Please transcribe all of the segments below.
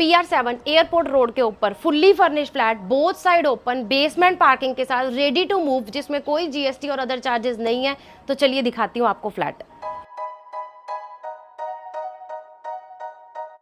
PR7 airport road के ऊपर fully furnished flat, both side open, basement parking के साथ, रेडी टू मूव, जिसमें कोई GST और अदर चार्जेस नहीं है। तो चलिए दिखाती हूँ आपको फ्लैट।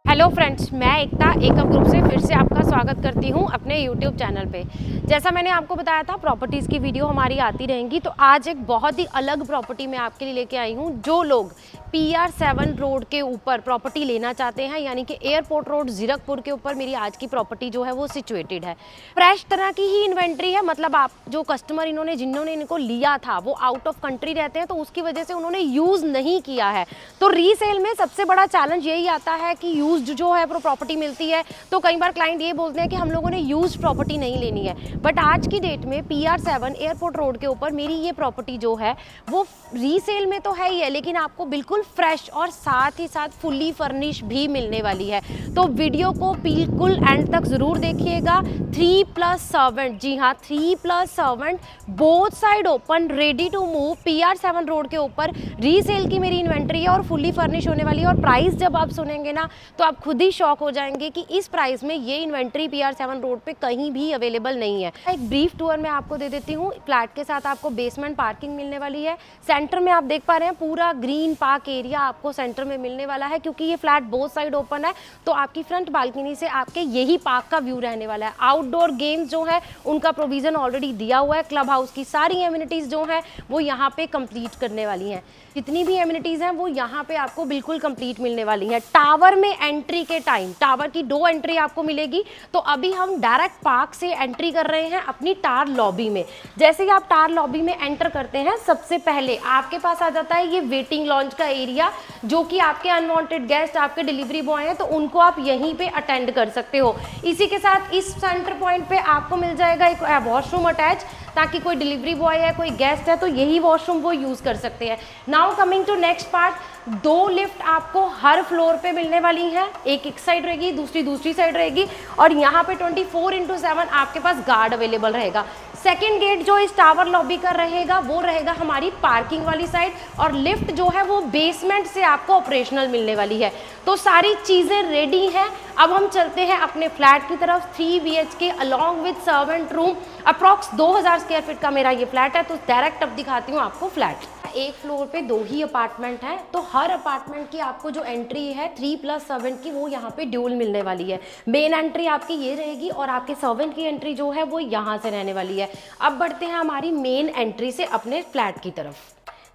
हेलो फ्रेंड्स, मैं एकता एकअप ग्रुप से फिर से आपका स्वागत करती हूँ अपने यूट्यूब चैनल पे। जैसा मैंने आपको बताया था, प्रॉपर्टीज़ की वीडियो हमारी आती रहेंगी। तो आज एक बहुत ही अलग प्रॉपर्टी मैं आपके लिए लेके आई हूँ। जो लोग PR7 रोड के ऊपर प्रॉपर्टी लेना चाहते हैं, यानी कि एयरपोर्ट रोड जीरकपुर के ऊपर मेरी आज की प्रॉपर्टी जो है वो सिचुएटेड है। फ्रेश तरह की ही इन्वेंट्री है, मतलब आप जो कस्टमर जिन्होंने इनको लिया था वो आउट ऑफ कंट्री रहते हैं, तो उसकी वजह से उन्होंने यूज़ नहीं किया है। तो रीसेल में सबसे बड़ा चैलेंज यही आता है कि यूज्ड जो है प्रॉपर्टी मिलती है, तो कई बार क्लाइंट ये बोलते हैं कि हम लोगों ने यूज्ड प्रॉपर्टी नहीं लेनी है। बट आज की डेट में PR7 एयरपोर्ट रोड के ऊपर मेरी ये प्रॉपर्टी जो है वो रीसेल में तो है ही है, लेकिन आपको बिल्कुल फ्रेश और साथ ही साथ फुल्ली फर्निश भी मिलने वाली है। तो वीडियो को बिल्कुल एंड तक जरूर देखिएगा। 3+ सर्वेंट, जी हाँ 3+ servant, both side open, ready to move, PR7 road के ऊपर रीसेल की मेरी इन्वेंट्री है और फुल्ली फर्निश होने वाली है। और प्राइस जब आप सुनेंगे ना तो आप खुद ही शॉक हो जाएंगे कि इस प्राइस में ये इन्वेंट्री PR7 रोड पे कहीं भी अवेलेबल नहीं है। एक ब्रीफ टूर मैं आपको दे देती हूँ। फ्लैट के साथ आपको बेसमेंट पार्किंग मिलने वाली है। सेंटर में आप देख पा रहे हैं पूरा ग्रीन पार्क एरिया आपको सेंटर में मिलने वाला है, क्योंकि ये फ्लैट बोथ साइड ओपन है। तो आपकी फ्रंट बालकनी से आपके यही पार्क का व्यू रहने वाला है। आउटडोर गेम्स जो है उनका प्रोविजन ऑलरेडी दिया हुआ है। क्लब हाउस की सारी एमिनिटीज जो है वो यहाँ पे कंप्लीट करने वाली हैं। जितनी भी एमिनिटीज हैं वो यहाँ पे आपको बिल्कुल कंप्लीट मिलने वाली है। टावर में एंट्री के टाइम टावर की 2 एंट्री आपको मिलेगी। तो अभी हम डायरेक्ट पार्क से एंट्री कर रहे हैं अपनी टार लॉबी में। जैसे ही आप टार लॉबी में एंटर करते हैं, सबसे पहले आपके पास आ जाता है ये वेटिंग लॉन्च का एरिया, जो कि आपके अनवांटेड गेस्ट, आपके डिलीवरी बॉय हैं, तो उनको आप यहीं पे अटेंड कर सकते हो। इसी के साथ इस सेंटर पॉइंट पे आपको मिल जाएगा एक वॉशरूम अटैच, ताकि कोई डिलीवरी बॉय है, कोई गेस्ट है, तो यही वॉशरूम वो यूज़ कर सकते हैं। Now coming to next part, 2 lift आपको हर फ्लोर पे मिलने वाली हैं। एक साइड रहेगी, दूसरी साइड रहेगी, और यहाँ पे 24/7 आपके पास गार्ड अवेलेबल रहेगा। सेकेंड गेट जो इस टावर लॉबी का रहेगा वो रहेगा हमारी पार्किंग वाली साइड, और लिफ्ट जो है वो बेसमेंट से आपको ऑपरेशनल मिलने वाली है। तो सारी चीज़ें रेडी हैं। अब हम चलते हैं अपने फ्लैट की तरफ। 3 BHK along with servant room, approx 2000 square feet का मेरा ये फ्लैट है। तो डायरेक्ट अब दिखाती हूँ आपको फ्लैट। एक फ्लोर पे 2 ही अपार्टमेंट हैं, तो हर अपार्टमेंट की आपको जो एंट्री है 3+ सर्वेंट की वो यहाँ पे ड्यूल मिलने वाली है। मेन एंट्री आपकी ये रहेगी और आपके सर्वेंट की एंट्री जो है वो यहाँ से रहने वाली है। अब बढ़ते हैं हमारी मेन एंट्री से अपने फ्लैट की तरफ।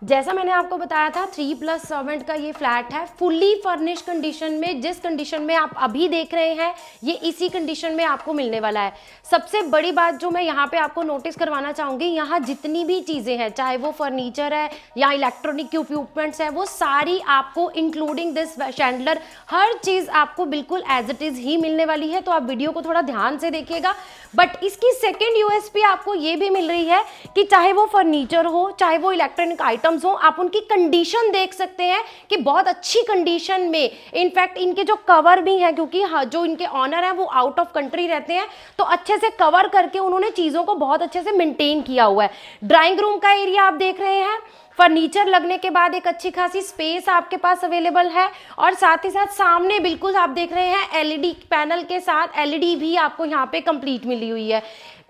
जैसा मैंने आपको बताया था, 3+ सर्वेंट का ये फ्लैट है, फुल्ली फर्निश कंडीशन में। जिस कंडीशन में आप अभी देख रहे हैं ये इसी कंडीशन में आपको मिलने वाला है। सबसे बड़ी बात जो मैं यहाँ पे आपको नोटिस करवाना चाहूँगी, यहाँ जितनी भी चीज़ें हैं, चाहे वो फर्नीचर है या इलेक्ट्रॉनिक इक्विपमेंट्स है, वो सारी आपको इंक्लूडिंग दिस शैंडलर, हर चीज़ आपको बिल्कुल एज इट इज़ ही मिलने वाली है। तो आप वीडियो को थोड़ा ध्यान से देखिएगा। बट इसकी सेकेंड USP आपको ये भी मिल रही है कि चाहे वो फर्नीचर हो, चाहे वो इलेक्ट्रॉनिक आइटम्स हो, आप उनकी कंडीशन देख सकते हैं कि बहुत अच्छी कंडीशन में। इनफैक्ट इनके जो कवर भी हैं, क्योंकि जो इनके ऑनर हैं वो आउट ऑफ कंट्री रहते हैं, तो अच्छे से कवर करके उन्होंने चीज़ों को बहुत अच्छे से मेंटेन किया हुआ है। ड्राइंग रूम का एरिया आप देख रहे हैं, फर्नीचर लगने के बाद एक अच्छी खासी स्पेस आपके पास अवेलेबल है। और साथ ही साथ सामने बिल्कुल आप देख रहे हैं LED पैनल के साथ LED भी आपको यहाँ पे कंप्लीट मिली हुई है।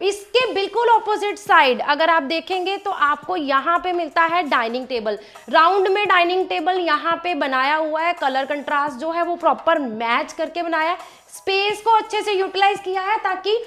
इसके बिल्कुल ऑपोजिट साइड अगर आप देखेंगे तो आपको यहाँ पे मिलता है डाइनिंग टेबल। राउंड में डाइनिंग टेबल यहाँ पे बनाया हुआ है, कलर कंट्रास्ट जो है वो प्रॉपर मैच करके बनाया है। स्पेस को अच्छे से यूटिलाइज किया है ताकि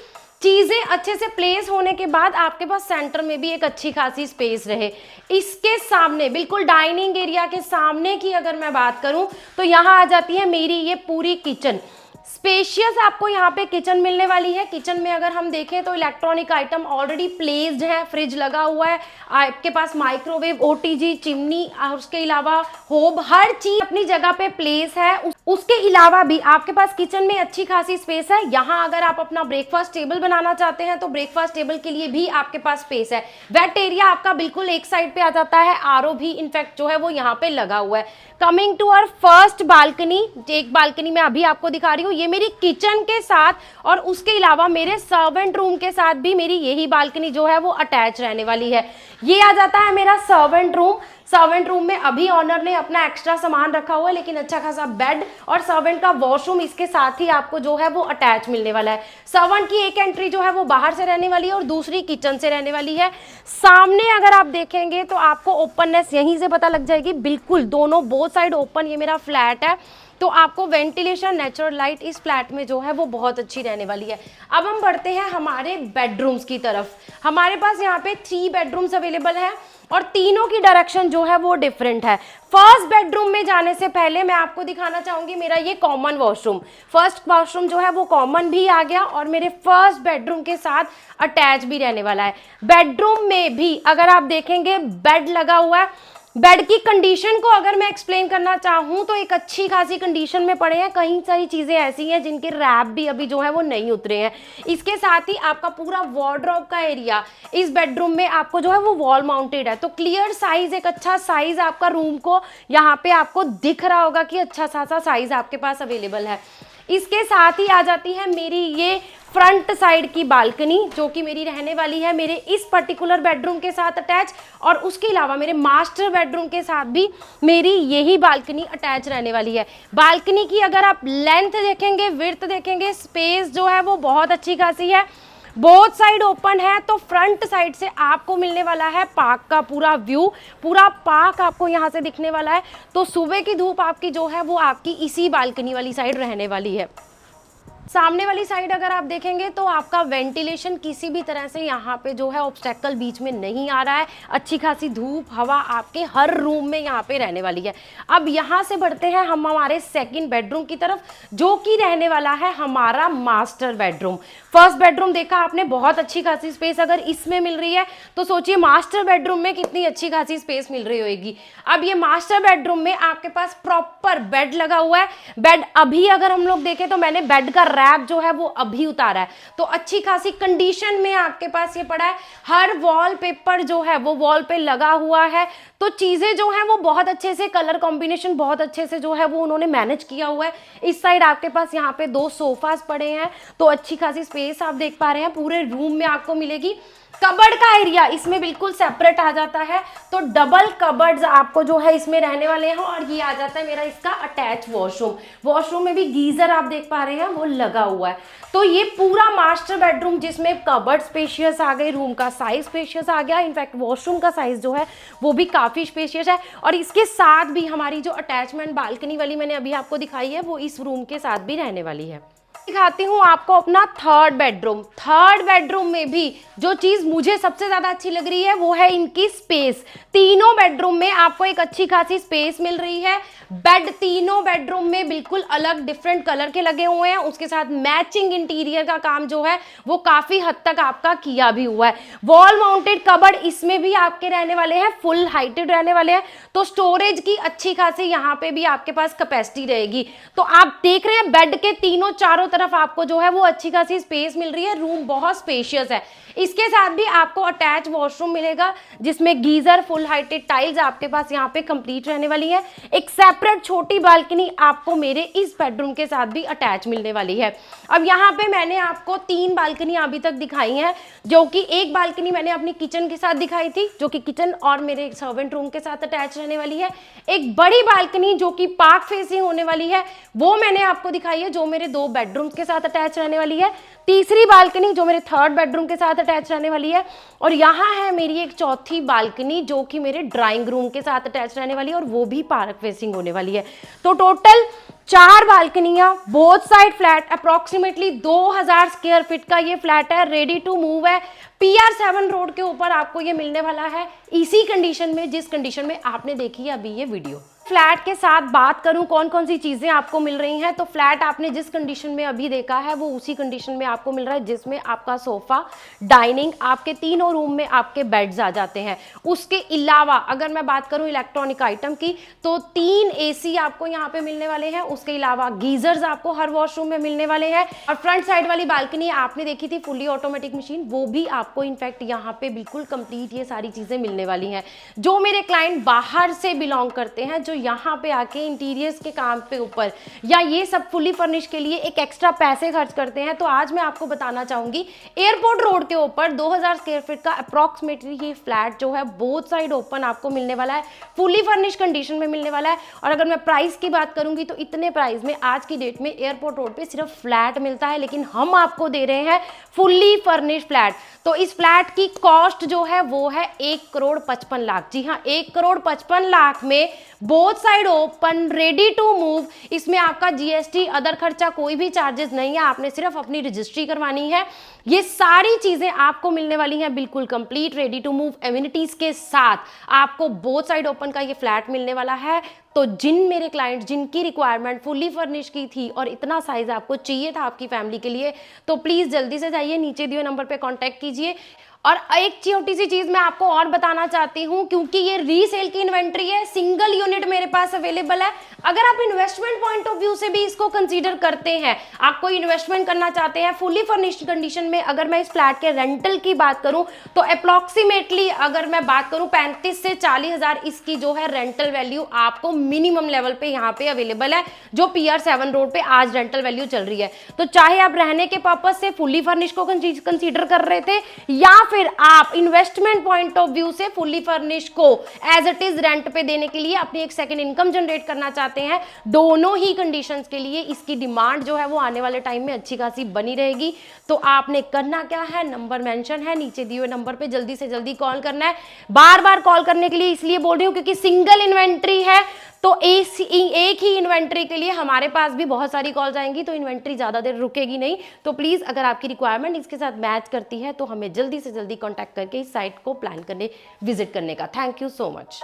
चीज़ें अच्छे से प्लेस होने के बाद आपके पास सेंटर में भी एक अच्छी खासी स्पेस रहे। इसके सामने बिल्कुल डाइनिंग एरिया के सामने की अगर मैं बात करूं तो यहाँ आ जाती है मेरी ये पूरी किचन। स्पेशियस आपको यहाँ पे किचन मिलने वाली है। किचन में अगर हम देखें तो इलेक्ट्रॉनिक आइटम ऑलरेडी प्लेस्ड है, फ्रिज लगा हुआ है, आपके पास माइक्रोवेव, OTG, चिमनी और उसके अलावा होब, हर चीज अपनी जगह पे प्लेस है। उसके अलावा भी आपके पास किचन में अच्छी खासी स्पेस है। यहाँ अगर आप अपना ब्रेकफास्ट टेबल बनाना चाहते हैं तो ब्रेकफास्ट टेबल के लिए भी आपके पास स्पेस है। वेट एरिया आपका बिल्कुल एक साइड पे आ जाता है, RO भी इनफैक्ट जो है वो यहाँ पे लगा हुआ है। Coming to our first balcony, एक बालकनी मैं अभी आपको दिखा रही हूँ, ये मेरी किचन के साथ और उसके अलावा मेरे सर्वेंट रूम के साथ भी मेरी यही बालकनी जो है वो अटैच रहने वाली है। ये आ जाता है मेरा सर्वेंट रूम। सर्वेंट रूम में अभी ऑनर ने अपना एक्स्ट्रा सामान रखा हुआ है, लेकिन अच्छा खासा बेड और सर्वेंट का वॉशरूम इसके साथ ही आपको जो है वो अटैच मिलने वाला है। सर्वेंट की एक एंट्री जो है वो बाहर से रहने वाली है और दूसरी किचन से रहने वाली है। सामने अगर आप देखेंगे तो आपको ओपननेस यहीं से पता लग जाएगी, बिल्कुल दोनों बोथ साइड ओपन ये मेरा फ्लैट है, तो आपको वेंटिलेशन, नेचुरल लाइट इस फ्लैट में जो है वो बहुत अच्छी रहने वाली है। अब हम बढ़ते हैं हमारे बेडरूम्स की तरफ। हमारे पास यहाँ पे 3 बेडरूम्स अवेलेबल हैं और तीनों की डायरेक्शन जो है वो डिफरेंट है। फर्स्ट बेडरूम में जाने से पहले मैं आपको दिखाना चाहूंगी मेरा ये कॉमन वॉशरूम। फर्स्ट वॉशरूम जो है वो कॉमन भी आ गया और मेरे फर्स्ट बेडरूम के साथ अटैच भी रहने वाला है। बेडरूम में भी अगर आप देखेंगे बेड लगा हुआ है। बेड की कंडीशन को अगर मैं एक्सप्लेन करना चाहूँ तो एक अच्छी खासी कंडीशन में पड़े हैं। कई सारी चीज़ें ऐसी हैं जिनके रैप भी अभी जो है वो नहीं उतरे हैं। इसके साथ ही आपका पूरा वार्डरोब का एरिया इस बेडरूम में आपको जो है वो वॉल माउंटेड है, तो क्लियर साइज, एक अच्छा साइज आपका रूम को यहाँ पे आपको दिख रहा होगा कि अच्छा सा साइज आपके पास अवेलेबल है। इसके साथ ही आ जाती है मेरी ये फ्रंट साइड की बालकनी, जो कि मेरी रहने वाली है मेरे इस पर्टिकुलर बेडरूम के साथ अटैच, और उसके अलावा मेरे मास्टर बेडरूम के साथ भी मेरी यही बालकनी अटैच रहने वाली है। बालकनी की अगर आप लेंथ देखेंगे, विड्थ देखेंगे, स्पेस जो है वो बहुत अच्छी खासी है। बोथ साइड ओपन है, तो फ्रंट साइड से आपको मिलने वाला है पार्क का पूरा व्यू। पूरा पार्क आपको यहाँ से दिखने वाला है, तो सुबह की धूप आपकी जो है वो आपकी इसी बालकनी वाली साइड रहने वाली है। सामने वाली साइड अगर आप देखेंगे तो आपका वेंटिलेशन किसी भी तरह से यहाँ पे जो है ऑब्स्टेकल बीच में नहीं आ रहा है। अच्छी खासी धूप हवा आपके हर रूम में यहाँ पे रहने वाली है। अब यहाँ से बढ़ते हैं हम हमारे सेकंड बेडरूम की तरफ, जो कि रहने वाला है हमारा मास्टर बेडरूम। फर्स्ट बेडरूम देखा आपने, बहुत अच्छी खासी स्पेस अगर इसमें मिल रही है तो सोचिए मास्टर बेडरूम में कितनी अच्छी खासी स्पेस मिल रही होगी। अब ये मास्टर बेडरूम में आपके पास प्रॉपर बेड लगा हुआ है। बेड अभी अगर हम लोग देखें तो मैंने बेड का रैप जो है वो अभी उतारा है, तो अच्छी खासी कंडीशन में आपके पास ये पड़ा है। हर वॉलपेपर जो है वो वॉल पे लगा हुआ है, तो चीजें जो है वो बहुत अच्छे से, कलर कॉम्बिनेशन बहुत अच्छे से जो है वो उन्होंने मैनेज किया हुआ है। इस साइड आपके पास यहाँ पे 2 सोफास पड़े हैं, तो अच्छी खासी स्पेस आप देख पा रहे हैं पूरे रूम में आपको मिलेगी। कबर्ड का एरिया इसमें बिल्कुल सेपरेट आ जाता है, तो डबल कबर्ड्स आपको जो है इसमें रहने वाले हैं। और ये आ जाता है मेरा इसका अटैच वॉशरूम। वॉशरूम में भी गीजर आप देख पा रहे हैं वो लगा हुआ है। तो ये पूरा मास्टर बेडरूम जिसमें कबर्ड स्पेशियस आ गई, रूम का साइज स्पेशियस आ गया, इनफैक्ट वॉशरूम का साइज जो है वो भी काफी स्पेशियस है। और इसके साथ भी हमारी जो अटैचमेंट बालकनी वाली मैंने अभी आपको दिखाई है वो इस रूम के साथ भी रहने वाली है। दिखाती हूँ आपको अपना थर्ड बेडरूम। थर्ड बेडरूम में भी जो चीज मुझे सबसे ज्यादा अच्छी लग रही है वो है इनकी स्पेस। तीनों बेडरूम में आपको एक अच्छी खासी स्पेस मिल रही है। बेड तीनों बेडरूम में बिल्कुल अलग डिफरेंट कलर के लगे हुए हैं, उसके साथ मैचिंग इंटीरियर का काम जो है वो काफी हद तक आपका किया भी हुआ है। वॉल माउंटेड कबर्ड इसमें भी आपके रहने वाले हैं, फुल हाइटेड रहने वाले हैं, तो स्टोरेज की अच्छी खासी यहाँ पे भी आपके पास कैपेसिटी रहेगी। तो आप देख रहे हैं बेड के तीनों चारों तरफ आपको जो है वो अच्छी खासी स्पेस मिल रही है। रूम बहुत स्पेशियस है। इसके साथ भी आपको अटैच वॉशरूम मिलेगा जिसमें गीजर, फुल हाइटेड टाइल्स आपके पास यहाँ पे कंप्लीट रहने वाली है। एक सेपरेट छोटी बालकनी आपको मेरे इस बेडरूम के साथ भी अटैच मिलने वाली है। अब यहाँ पे मैंने आपको 3 बालकनी अभी तक दिखाई हैं, जो कि एक बालकनी मैंने अपनी किचन के साथ दिखाई थी, जो कि किचन और मेरे सर्वेंट रूम के साथ अटैच रहने वाली है। एक बड़ी बालकनी जो कि पार्क फेसिंग होने वाली है वो मैंने आपको दिखाई है, जो मेरे 2 बेडरूम के साथ अटैच रहने वाली है। तीसरी बालकनी जो मेरे थर्ड बेडरूम के साथ अटैच रहने वाली है, और यहाँ है मेरी एक चौथी बालकनी जो कि मेरे ड्राइंग रूम के साथ अटैच रहने वाली है, और वो भी पार्क फेसिंग होने वाली है। तो टोटल 4 बालकनियां, both side flat, approximately 2000 square feet का ये फ्लैट है, रेडी टू मूव है। PR7 रोड के ऊपर आपको ये मिलने वाला है, इसी कंडीशन में जिस कंडीशन में आपने देखी है अभी ये वीडियो। फ्लैट के साथ बात करूं कौन कौन सी चीजें आपको मिल रही हैं, तो फ्लैट आपने जिस कंडीशन में अभी देखा है वो उसी कंडीशन में आपको मिल रहा है, जिसमें आपका सोफा, डाइनिंग, आपके तीनों रूम में आपके बेड्स आ जाते हैं। उसके अलावा अगर मैं बात करूं इलेक्ट्रॉनिक आइटम की, तो 3 AC आपको यहाँ पे मिलने वाले हैं। उसके अलावा गीजर्स आपको हर वॉशरूम में मिलने वाले हैं, और फ्रंट साइड वाली बालकनी आपने देखी थी फुली ऑटोमेटिक मशीन, वो भी आपको इनफैक्ट यहाँ पे बिल्कुल कंप्लीट ये सारी चीजें मिलने वाली हैं। जो मेरे क्लाइंट बाहर से बिलोंग करते हैं, जो यहाँ पे आके इंटीरियर्स के काम पे ऊपर या ये सब फुली फर्निश के लिए एक एक्स्ट्रा पैसे खर्च करते हैं, तो आज मैं आपको बताना चाहूंगी एयरपोर्ट रोड के ऊपर 2000 स्क्वायर फीट का अप्रॉक्सीमेटली ये फ्लैट जो है बोथ साइड ओपन आपको मिलने वाला है, फुली फर्निश कंडीशन में मिलने वाला है। और अगर मैं प्राइस की बात करूंगी तो इतने प्राइस में आज की डेट में एयरपोर्ट रोड पे सिर्फ फ्लैट मिलता है, लेकिन हम आपको दे रहे हैं फुल्ली फर्निश फ्लैट। तो इस फ्लैट की कॉस्ट जो है वो है 1,55,00,000। जी हाँ, 1,55,00,000 में both side open, ready to move. इसमें आपका जीएसटी अदर खर्चा कोई भी चार्जेस नहीं है, आपने सिर्फ अपनी रजिस्ट्री करवानी है। ये सारी चीजें आपको मिलने वाली हैं बिल्कुल complete ready to move amenities के साथ। आपको बोथ साइड ओपन का ये फ्लैट मिलने वाला है। तो जिन मेरे क्लाइंट जिनकी रिक्वायरमेंट फुल्ली फर्निश की थी और इतना साइज आपको चाहिए था आपकी फैमिली के लिए, तो प्लीज जल्दी से जाइए, नीचे दिए नंबर पे कांटेक्ट कीजिए। और एक छोटी सी चीज मैं आपको और बताना चाहती हूं, क्योंकि ये रीसेल की इन्वेंट्री है, सिंगल यूनिट मेरे पास अवेलेबल है। अगर आप इन्वेस्टमेंट पॉइंट ऑफ व्यू से भी इसको कंसीडर करते हैं, आप कोई इन्वेस्टमेंट करना चाहते हैं फुली फर्निश्ड कंडीशन में, अगर मैं इस फ्लैट के रेंटल की बात करूं तो अप्रॉक्सीमेटली अगर मैं बात करूं 35 से 40,000 इसकी जो है रेंटल वैल्यू आपको मिनिमम लेवल पे यहाँ पे अवेलेबल है, जो PR7 रोड पे आज रेंटल वैल्यू चल रही है। तो चाहे आप रहने के पर्पज से फुली फर्निश को कंसीडर कर रहे थे या फिर आप इन्वेस्टमेंट पॉइंट ऑफ व्यू से फुल्ली फर्निश को एज इट इज रेंट पे देने के लिए अपनी एक सेकंड इनकम जनरेट करना चाहते हैं, दोनों ही कंडीशंस के लिए इसकी डिमांड जो है वो आने वाले टाइम में अच्छी खासी बनी रहेगी। तो आपने करना क्या है, नंबर मेंशन है नीचे दिए हुए नंबर पे, जल्दी से जल्दी कॉल करना है। बार बार कॉल करने के लिए इसलिए बोल रही हूँ क्योंकि सिंगल इन्वेंट्री है, तो एक ही इन्वेंट्री के लिए हमारे पास भी बहुत सारी कॉल्स आएंगी, तो इन्वेंट्री ज़्यादा देर रुकेगी नहीं। तो प्लीज़ अगर आपकी रिक्वायरमेंट इसके साथ मैच करती है तो हमें जल्दी से जल्दी कॉन्टैक्ट करके इस साइट को प्लान करने विजिट करने का। Thank you so much.